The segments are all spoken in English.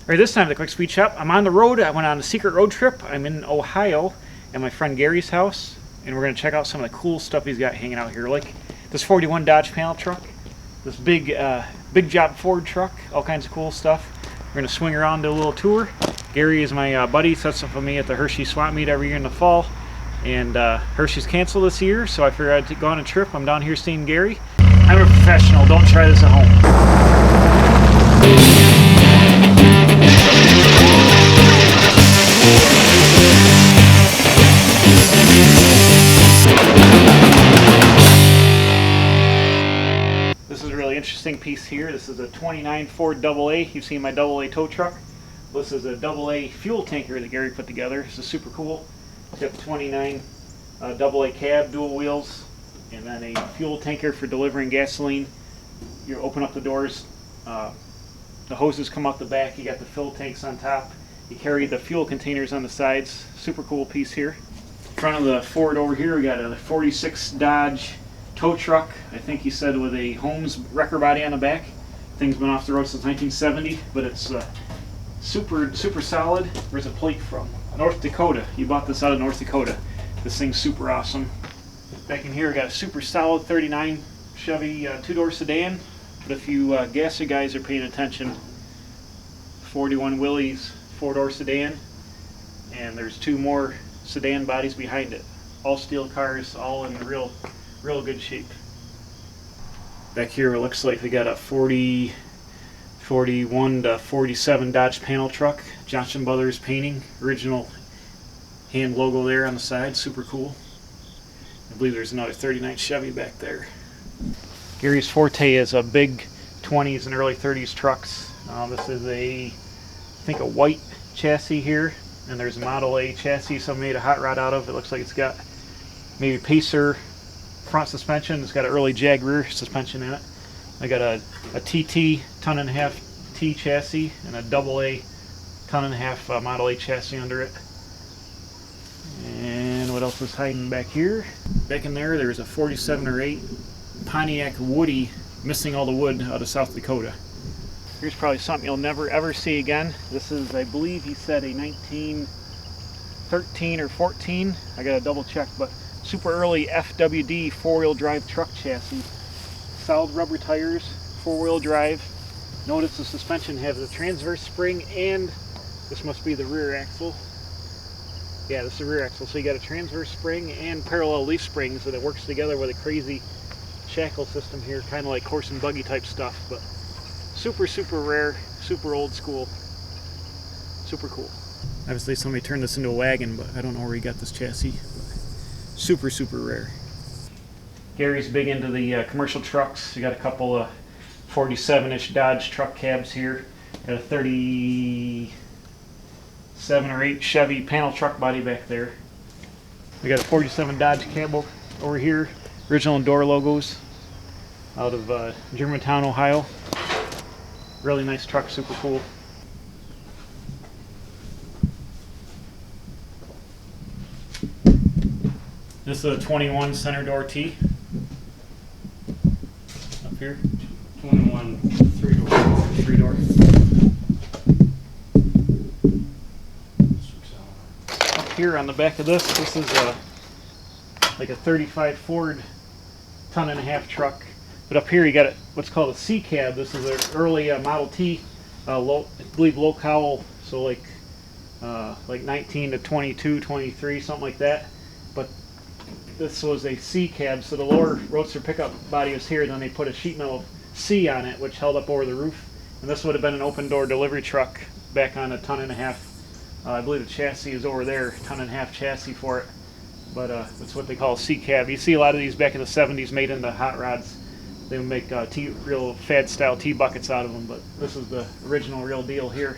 Alright, this time at the Quick Speed Shop, I'm on the road. I went on a secret road trip. I'm in Ohio at my friend Gary's house, and we're going to check out some of the cool stuff he's got hanging out here, like this 41 Dodge panel truck, this big job Ford truck, all kinds of cool stuff. We're going to swing around, do a little tour. Gary is my buddy, sets up with me at the Hershey Swap Meet every year in the fall, and Hershey's canceled this year, so I figured I'd go on a trip. I'm down here seeing Gary. I'm a professional, don't try this at home. This is a really interesting piece here. This is a 29 Ford AA. You've seen my AA tow truck. This is a AA fuel tanker that Gary put together. This is super cool. It's got the 29 AA cab, dual wheels, and then a fuel tanker for delivering gasoline. You open up the doors, the hoses come out the back, you got the fill tanks on top. You carry the fuel containers on the sides. Super cool piece here. In front of the Ford over here, we got a 46 Dodge tow truck. I think he said with a Holmes wrecker body on the back. Thing's been off the road since 1970, but it's super solid. Where's a plate from? North Dakota. He bought this out of North Dakota. This thing's super awesome. Back in here, we got a super solid 39 Chevy two-door sedan. But if you gassy guys are paying attention, 41 Willys four-door sedan, and there's two more sedan bodies behind it. All steel cars, all in real good shape. Back here, it looks like we got a 41 to 47 Dodge panel truck. Johnson Brothers painting, original hand logo there on the side, super cool. I believe there's another 39 Chevy back there. Gary's forte is a big 20s and early 30s trucks. This is I think a white chassis here, and there's a Model A chassis someone made a hot rod out of. It looks like it's got maybe Pacer front suspension. It's got an early Jag rear suspension in it. I got a TT ton-and-a-half T chassis and a AA ton-and-a-half Model A chassis under it. And what else is hiding back here? Back in there, there's a 47 or 8 Pontiac Woody, missing all the wood, out of South Dakota. Here's probably something you'll never ever see again. This is, I believe he said, a 1913 or 14. I gotta double check, but super early FWD four-wheel drive truck chassis. Solid rubber tires, four-wheel drive. Notice the suspension has a transverse spring, and this must be the rear axle. Yeah, this is the rear axle. So you got a transverse spring and parallel leaf springs, and it works together with a crazy shackle system here, kind of like horse and buggy type stuff, but super rare, super old school, super cool. Obviously somebody turned this into a wagon, but I don't know where he got this chassis. Super rare. Gary's big into the commercial trucks. You got a couple of 47-ish Dodge truck cabs here. Got a 37 or 8 Chevy panel truck body back there. We got a 47 Dodge cab over here. Original door logos out of Germantown, Ohio. Really nice truck, super cool. This is a 21 center door T. Up here. 21 three-door. Three-door. Up here on the back of this is like a 35 Ford ton-and-a-half truck. But up here you got what's called a C cab. This is an early Model T, I believe low cowl, so like 19 to 22, 23, something like that. But this was a C cab, so the lower roadster pickup body was here, and then they put a sheet metal C on it, which held up over the roof. And this would have been an open door delivery truck back on a ton-and-a-half. I believe the chassis is over there, ton-and-a-half chassis for it. But that's what they call a C cab. You see a lot of these back in the 70s made into hot rods. They would make real fad style T-buckets out of them, but this is the original real deal here.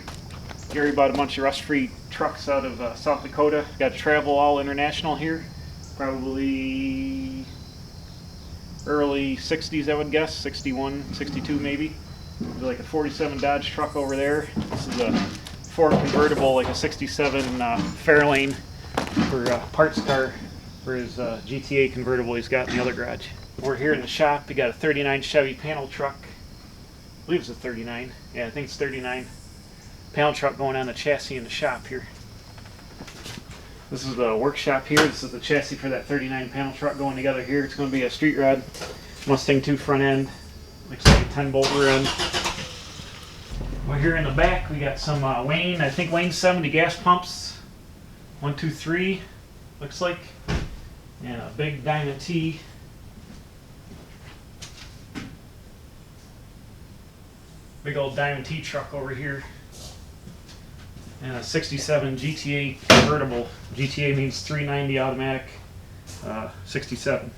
Gary bought a bunch of rust-free trucks out of South Dakota. Got to travel all international here. Probably early 60s, I would guess, 61, 62 maybe. There's like a 47 Dodge truck over there. This is a Ford convertible, like a 67 Fairlane for parts car for his GTA convertible he's got in the other garage. We're here in the shop. We got a 39 Chevy panel truck. I believe it's a 39. Yeah, I think it's 39. panel truck going on the chassis in the shop here. This is the workshop here. This is the chassis for that 39 panel truck going together here. It's going to be a street rod Mustang 2 front end. Looks like a 10 bolt rear end. Well, here in the back we got some Wayne, I think Wayne 70 gas pumps. 1, 2, 3 looks like. And a big Diamond T. Big old Diamond T truck over here. And a 67 GTA convertible. GTA means 390 automatic. 67.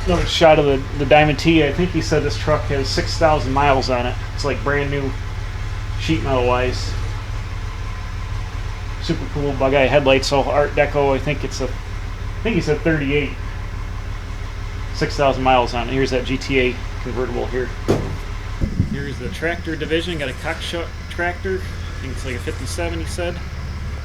Another shot of the Diamond T. I think he said this truck has 6,000 miles on it. It's like brand new sheet metal wise. Super cool bug eye headlights, all Art Deco. I think he said 38. 6,000 miles on it. Here's that GTA convertible here. Here's the tractor division. Got a cockshuck tractor. I think it's like a 57, he said.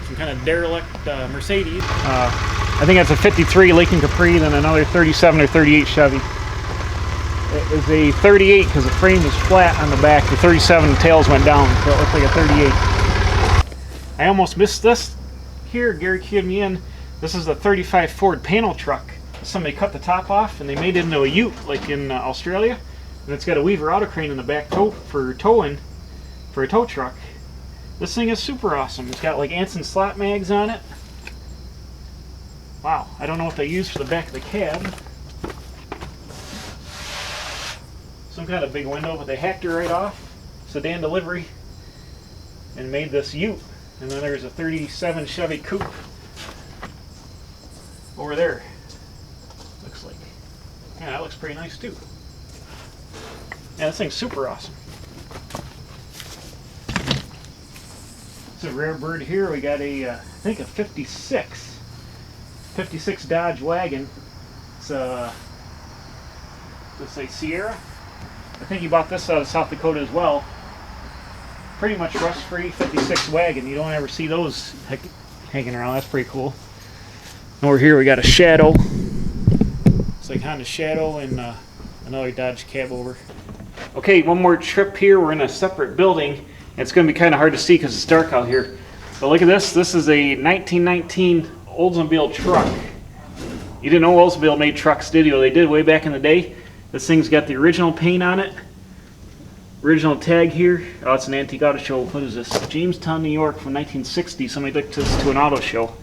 Some kind of derelict Mercedes. I think that's a 53 Lincoln Capri, then another 37 or 38 Chevy. It was a 38 because the frame was flat on the back. The 37 tails went down, so it looked like a 38. I almost missed this here. Gary keyed me in. This is the 35 Ford panel truck. Somebody cut the top off and they made it into a ute like in Australia. And it's got a Weaver auto crane in the back for towing, for a tow truck. This thing is super awesome. It's got like Anson slot mags on it. Wow, I don't know what they use for the back of the cab. Some kind of big window, but they hacked it right off. Sedan delivery. And made this ute. And then there's a 37 Chevy Coupe over there. Looks like. Yeah, that looks pretty nice too. Yeah, this thing's super awesome. It's a rare bird here. We got a, I think a 56 Dodge Wagon. It's a, let's say Sierra. I think he bought this out of South Dakota as well. Pretty much rust-free 56 wagon. You don't ever see those hanging around. That's pretty cool. And over here we got a Shadow. It's like Honda Shadow and another Dodge cab over. Okay, one more trip here. We're in a separate building. It's going to be kind of hard to see because it's dark out here. But look at this. This is a 1919 Oldsmobile Truck. You didn't know Oldsmobile made trucks, did you? They did way back in the day. This thing's got the original paint on it. Original tag here. Oh, it's an antique auto show. What is this? Jamestown, New York from 1960. Somebody took this to an auto show.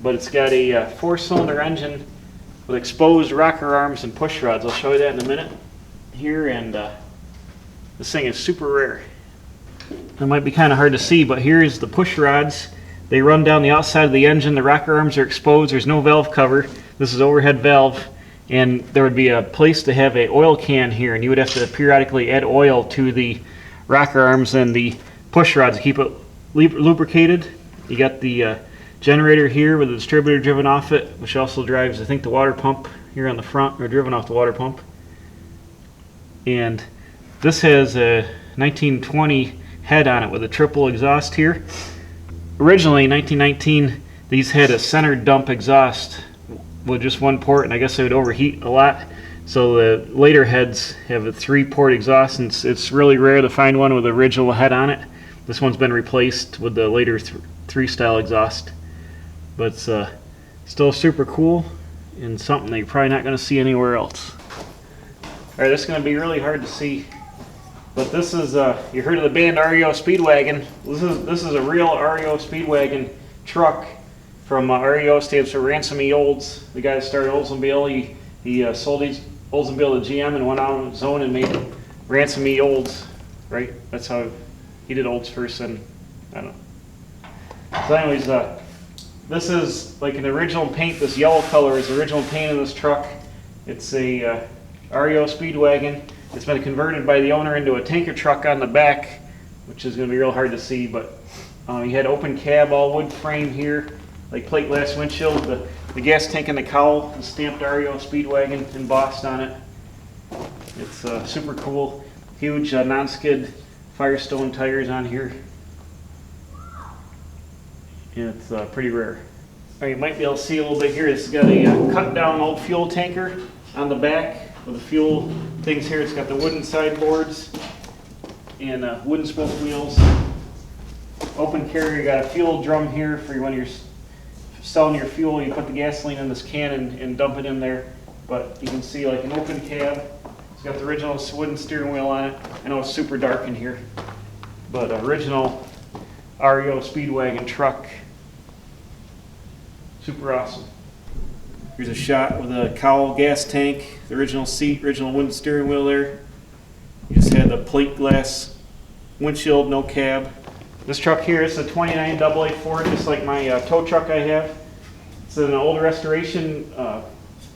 But it's got a 4-cylinder engine with exposed rocker arms and push rods. I'll show you that in a minute here. And this thing is super rare. It might be kind of hard to see, but here's the push rods. They run down the outside of the engine. The rocker arms are exposed. There's no valve cover. This is overhead valve. And there would be a place to have an oil can here, and you would have to periodically add oil to the rocker arms and the push rods to keep it lubricated. You got the generator here with the distributor driven off it, which also drives, I think, the water pump here on the front, or driven off the water pump. And this has a 1920 head on it with a triple exhaust here. Originally, in 1919, these had a center dump exhaust with just one port, and I guess they would overheat a lot. So the later heads have a 3-port exhaust, and it's really rare to find one with the original head on it. This one's been replaced with the later 3-style exhaust. But it's still super cool and something that you're probably not going to see anywhere else. Alright, this is going to be really hard to see. But this is, you heard of the band Reo Speedwagon. This is a real Reo Speedwagon truck. From Reo, stands for Ransom E. Olds. The guy that started Oldsmobile, he sold these Oldsmobile to GM and went out on his own and made Ransom E. Olds, right? That's how he did Olds first, and I don't know. So anyways, this is like an original paint. This yellow color is the original paint of this truck. It's a Reo Speedwagon. It's been converted by the owner into a tanker truck on the back, which is going to be real hard to see, but he had open cab, all wood frame here. Like plate glass windshield, the gas tank and the cowl is stamped Reo Speedwagon embossed on it. It's super cool. Huge non-skid Firestone tires on here. And it's pretty rare. You might be able to see a little bit here. It's got a cut down old fuel tanker on the back with the fuel things here. It's got the wooden sideboards. and wooden spoke wheels. Open carrier, got a fuel drum here for when you're selling your fuel. You put the gasoline in this can and dump it in there. But you can see like an open cab. It's got the original wooden steering wheel on it. I know it's super dark in here, but original Reo Speedwagon truck. Super awesome. Here's a shot with a cowl gas tank, the original seat, original wooden steering wheel there. You just had the plate glass windshield, no cab. This truck here is a 29 AA Ford, just like my tow truck I have. It's an older restoration.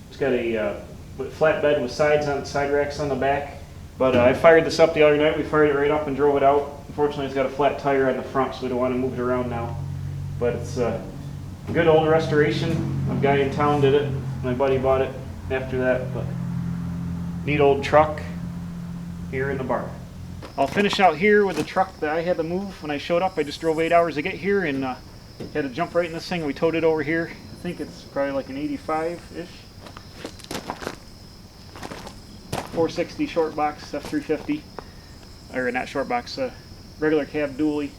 It's got a flatbed with side racks on the back. But I fired this up the other night. We fired it right up and drove it out. Unfortunately, it's got a flat tire on the front, so we don't want to move it around now. But it's a good old restoration. A guy in town did it. My buddy bought it after that. But neat old truck here in the barn. I'll finish out here with the truck that I had to move when I showed up. I just drove 8 hours to get here and had to jump right in this thing. We towed it over here. I think it's probably like an 85-ish. 460 short box F350, or not short box, regular cab dually.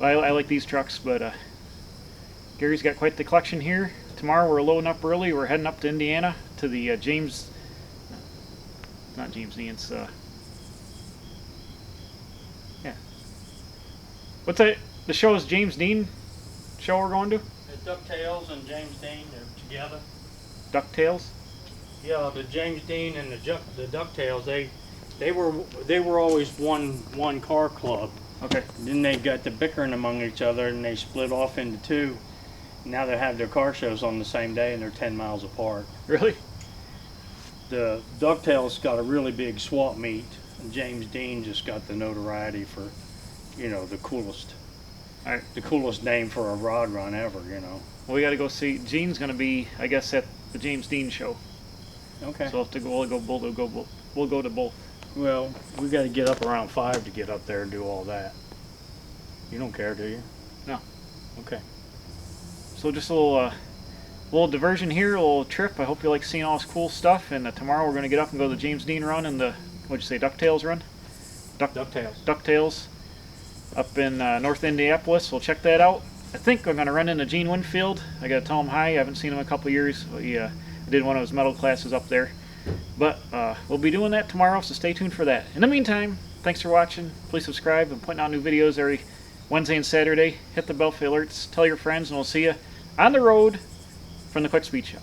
I like these trucks, but Gary's got quite the collection here. Tomorrow we're loading up early. We're heading up to Indiana to the not James Dean, it's yeah. What's that? The show is James Dean show we're going to? DuckTales and James Dean are together. DuckTales? Yeah, the James Dean and the DuckTales, they were always one car club. Okay. Then they got to bickering among each other and they split off into two. Now they have their car shows on the same day and they're 10 miles apart. Really? The DuckTales got a really big swap meet, and James Dean just got the notoriety for, you know, the coolest name for a rod run ever, you know. Well, we got to go see. Gene's going to be, I guess, at the James Dean show. Okay. So we'll have to go. We'll go to both. Well, we got to get up around 5 to get up there and do all that. You don't care, do you? No. Okay. So just a little diversion here, a little trip. I hope you like seeing all this cool stuff. And tomorrow we're going to get up and go to the James Dean run and the, what'd you say, DuckTales run? DuckTales. DuckTales up in North Indianapolis. We'll check that out. I think I'm going to run into Gene Winfield. I got to tell him hi. I haven't seen him in a couple years. I did one of his metal classes up there. But we'll be doing that tomorrow, so stay tuned for that. In the meantime, thanks for watching. Please subscribe. I'm putting out new videos every Wednesday and Saturday. Hit the bell for alerts. Tell your friends, and we'll see you on the road from the Quick Speed Shop.